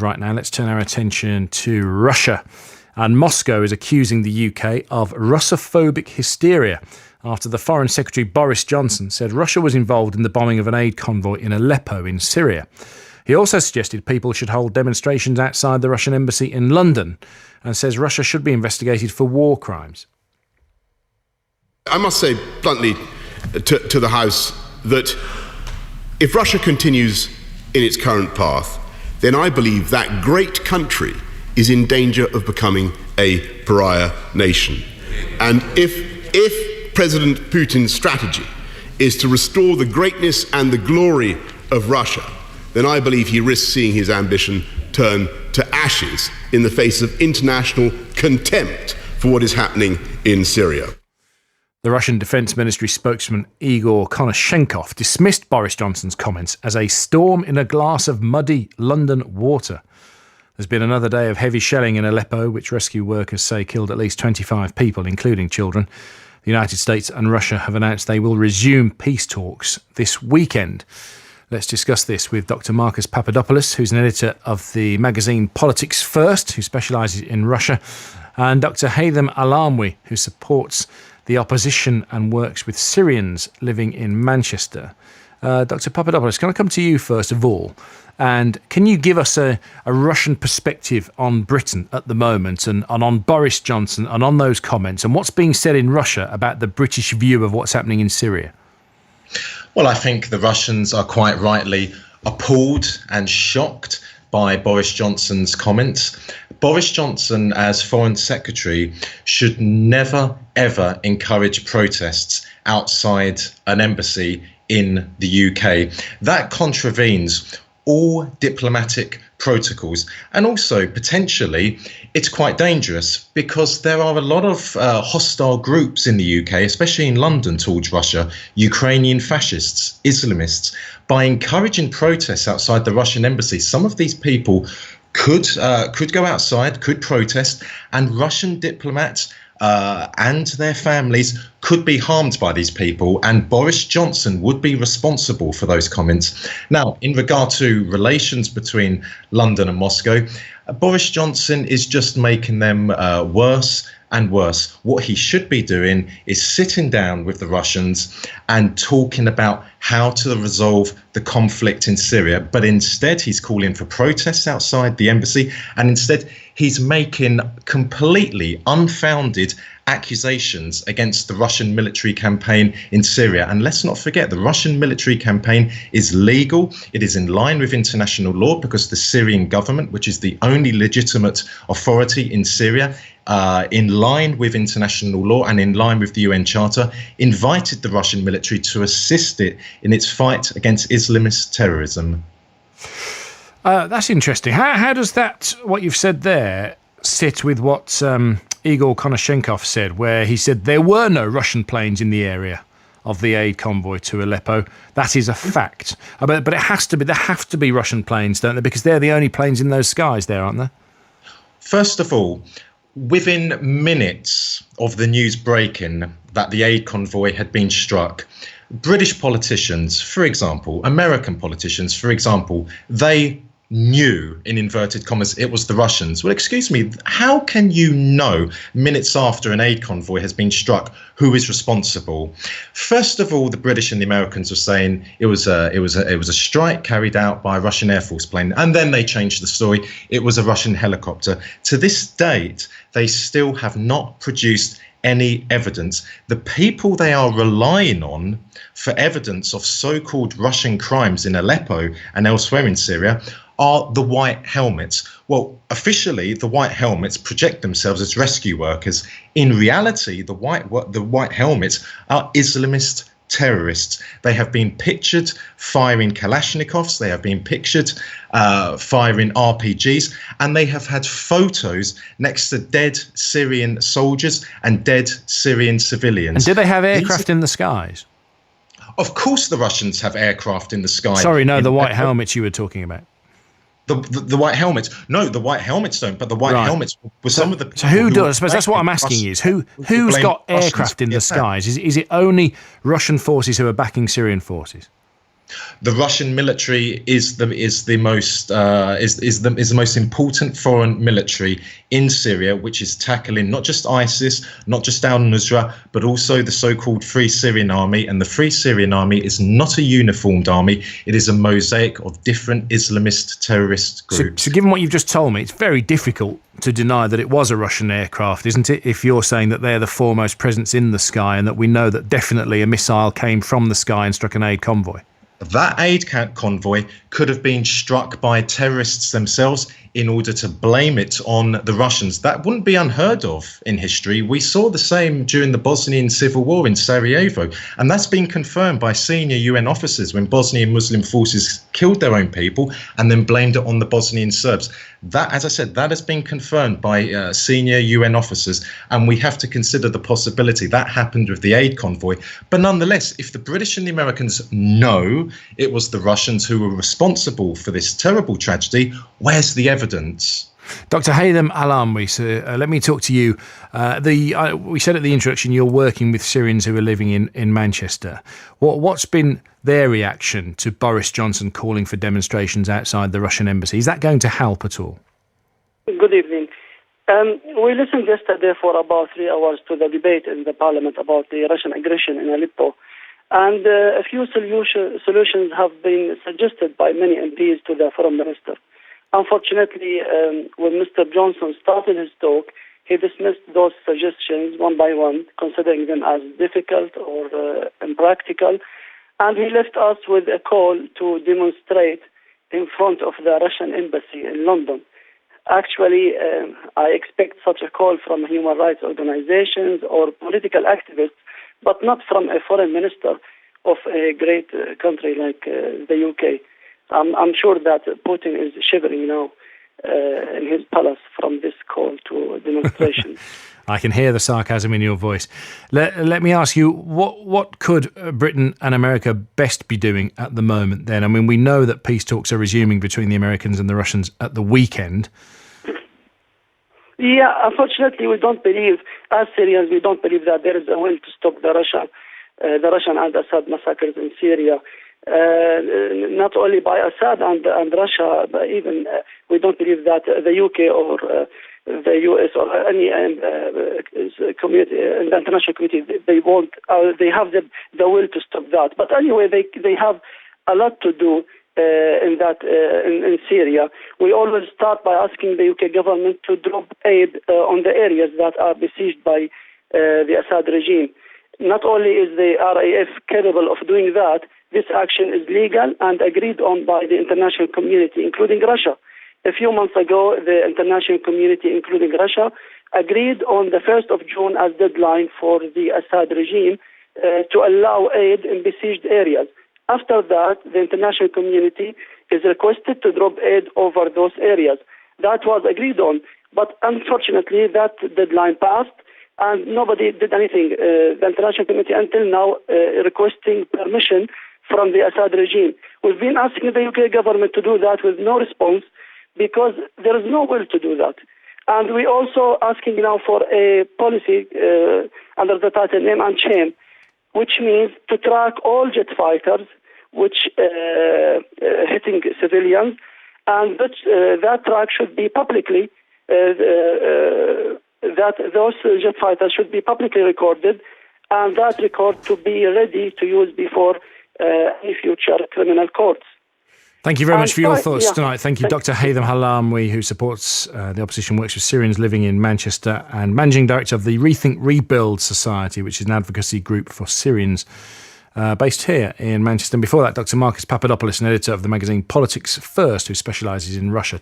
Right now, let's turn our attention to Russia. And Moscow is accusing the UK of Russophobic hysteria after the Foreign Secretary Boris Johnson said Russia was involved in the bombing of an aid convoy in Aleppo in Syria. He also suggested people should hold demonstrations outside the Russian embassy in London and says Russia should be investigated for war crimes. I must say bluntly to the House that if Russia continues in its current path, then I believe that great country is in danger of becoming a pariah nation. And if President Putin's strategy is to restore the greatness and the glory of Russia, then I believe he risks seeing his ambition turn to ashes in the face of international contempt for what is happening in Syria. The Russian Defence Ministry spokesman Igor Konashenkov dismissed Boris Johnson's comments as a storm in a glass of muddy London water. There's been another day of heavy shelling in Aleppo, which rescue workers say killed at least 25 people, including children. The United States and Russia have announced they will resume peace talks this weekend. Let's discuss this with Dr. Marcus Papadopoulos, who's an editor of the magazine Politics First, who specialises in Russia, and Dr. Haytham Alamwi, who supports the opposition and works with Syrians living in Manchester. Dr. Papadopoulos, can I come to you first of all? And can you give us a Russian perspective on Britain at the moment and on Boris Johnson and on those comments and what's being said in Russia about the British view of what's happening in Syria? Well, I think the Russians are quite rightly appalled and shocked by Boris Johnson's comments. Boris Johnson, as Foreign Secretary, should never, ever encourage protests outside an embassy in the UK. That contravenes all diplomatic protocols. And also, potentially, it's quite dangerous because there are a lot of hostile groups in the UK, especially in London, towards Russia, Ukrainian fascists, Islamists. By encouraging protests outside the Russian embassy, some of these people could go outside, could protest, and Russian diplomats and their families could be harmed by these people, and Boris Johnson would be responsible for those comments. Now, in regard to relations between London and Moscow, Boris Johnson is just making them worse and worse. What he should be doing is sitting down with the Russians and talking about how to resolve the conflict in Syria. But instead, he's calling for protests outside the embassy, and instead he's making completely unfounded accusations against the Russian military campaign in Syria. And let's not forget, the Russian military campaign is legal. It is in line with international law because the Syrian government, which is the only legitimate authority in Syria, in line with international law and in line with the UN Charter, invited the Russian military to assist it in its fight against Islamist terrorism. That's interesting. How does that, what you've said there, sit with what Igor Konashenkov said, where he said there were no Russian planes in the area of the aid convoy to Aleppo? That is a fact. But it has to be. There have to be Russian planes, don't there? Because they're the only planes in those skies there, aren't there? First of all, within minutes of the news breaking that the aid convoy had been struck, British politicians, for example, American politicians, for example, they knew, in inverted commas, it was the Russians. Well, excuse me, how can you know minutes after an aid convoy has been struck who is responsible? First of all, the British and the Americans were saying it was a strike carried out by a Russian Air Force plane, and then they changed the story. It was a Russian helicopter. To this date, they still have not produced any evidence. The people they are relying on for evidence of so-called Russian crimes in Aleppo and elsewhere in Syria are the white helmets. Well, officially, the white helmets project themselves as rescue workers. In reality, the white helmets are Islamist terrorists. They have been pictured firing Kalashnikovs, they have been pictured firing RPGs, and they have had photos next to dead Syrian soldiers and dead Syrian civilians. And did they have aircraft in the skies? Of course the Russians have aircraft in the sky. Sorry, no, the white helmets you were talking about. The white helmets. No, the white helmets don't, but the white helmets were some of the people. So who does? I suppose that's what I'm asking you, is who's got aircraft in the skies? Is it only Russian forces who are backing Syrian forces? The Russian military is the most important foreign military in Syria, which is tackling not just ISIS, not just al-Nusra, but also the so-called Free Syrian Army. And the Free Syrian Army is not a uniformed army; it is a mosaic of different Islamist terrorist groups. So given what you've just told me, it's very difficult to deny that it was a Russian aircraft, isn't it? If you're saying that they're the foremost presence in the sky, and that we know that definitely a missile came from the sky and struck an aid convoy. That aid convoy could have been struck by terrorists themselves in order to blame it on the Russians. That wouldn't be unheard of in history. We saw the same during the Bosnian Civil War in Sarajevo, and that's been confirmed by senior UN officers when Bosnian Muslim forces killed their own people and then blamed it on the Bosnian Serbs. That, as I said, that has been confirmed by senior UN officers, and we have to consider the possibility that happened with the aid convoy. But nonetheless, if the British and the Americans know it was the Russians who were responsible for this terrible tragedy, where's the evidence? Dr. Haytham Al-Amri, so let me talk to you. We said at the introduction you're working with Syrians who are living in Manchester. What's been their reaction to Boris Johnson calling for demonstrations outside the Russian embassy? Is that going to help at all? Good evening. We listened yesterday for about 3 hours to the debate in the parliament about the Russian aggression in Aleppo. And a few solutions have been suggested by many MPs to the foreign minister. Unfortunately, when Mr. Johnson started his talk, he dismissed those suggestions one by one, considering them as difficult or impractical. And he left us with a call to demonstrate in front of the Russian embassy in London. Actually, I expect such a call from human rights organizations or political activists, but not from a foreign minister of a great country like the UK. I'm sure that Putin is shivering now in his palace from this call to demonstration. I can hear the sarcasm in your voice. Let me ask you, what could Britain and America best be doing at the moment then? I mean, we know that peace talks are resuming between the Americans and the Russians at the weekend. Yeah, unfortunately, we don't believe, as Syrians, we don't believe that there is a will to stop the Russian and Assad massacres in Syria. Not only by Assad and Russia, but even we don't believe that the UK or the US or any community, the international community, they won't. They have the will to stop that. But anyway, they have a lot to do in Syria. We always start by asking the UK government to drop aid on the areas that are besieged by the Assad regime. Not only is the RAF capable of doing that, this action is legal and agreed on by the international community, including Russia. A few months ago, the international community, including Russia, agreed on the 1st of June as deadline for the Assad regime to allow aid in besieged areas. After that, the international community is requested to drop aid over those areas. That was agreed on, but unfortunately, that deadline passed, and nobody did anything. The international community until now requesting permission from the Assad regime. We've been asking the UK government to do that with no response because there is no will to do that. And we're also asking now for a policy under the title Name and Shame, which means to track all jet fighters which hitting civilians, and that track should be publicly that those jet fighters should be publicly recorded, and that record to be ready to use before any future criminal courts. Thank you very much for your thoughts tonight. Thank you, Dr. Haytham Al-Amri, who supports the opposition, works with Syrians living in Manchester, and Managing Director of the Rethink Rebuild Society, which is an advocacy group for Syrians based here in Manchester. And before that, Dr. Marcus Papadopoulos, an editor of the magazine Politics First, who specialises in Russia.